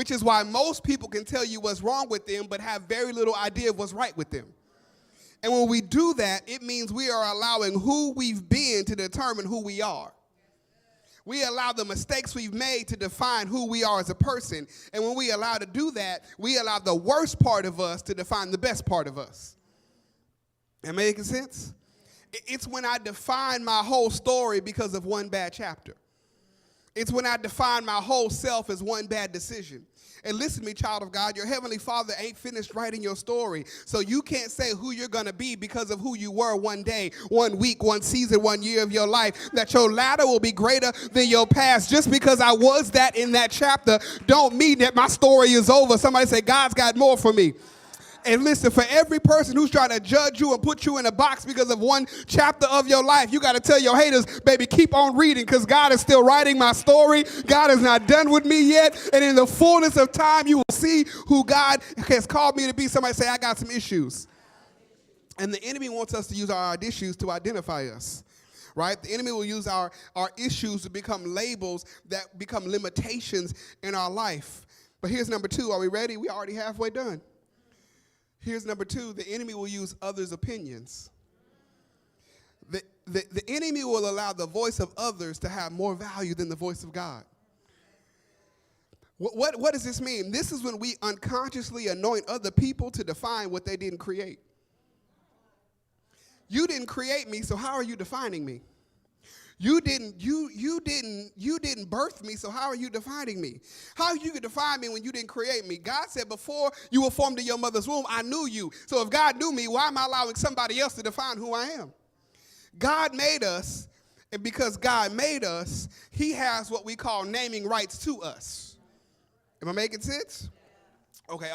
which is why most people can tell you what's wrong with them but have very little idea of what's right with them. And when we do that, it means we are allowing who we've been to determine who we are. We allow the mistakes we've made to define who we are as a person. And when we allow to do that, we allow the worst part of us to define the best part of us. Am I making sense? It's when I define my whole story because of one bad chapter. It's when I define my whole self as one bad decision. And listen to me, child of God, your Heavenly Father ain't finished writing your story. So you can't say who you're going to be because of who you were one day, 1 week, 1 season, 1 year of your life, that your latter will be greater than your past. Just because I was that in that chapter don't mean that my story is over. Somebody say, God's got more for me. And listen, for every person who's trying to judge you and put you in a box because of one chapter of your life, you got to tell your haters, baby, keep on reading because God is still writing my story. God is not done with me yet. And in the fullness of time, you will see who God has called me to be. Somebody say, I got some issues. And the enemy wants us to use our issues to identify us. Right? The enemy will use our issues to become labels that become limitations in our life. But here's number 2. Are we ready? We already halfway done. Here's number 2, the enemy will use others' opinions. The enemy will allow the voice of others to have more value than the voice of God. What does this mean? This is when we unconsciously anoint other people to define what they didn't create. You didn't create me, so how are you defining me? You didn't birth me, so how are you defining me? How you could define me when you didn't create me? God said before you were formed in your mother's womb, I knew you. So if God knew me, why am I allowing somebody else to define who I am? God made us, and because God made us, he has what we call naming rights to us. Am I making sense? Okay.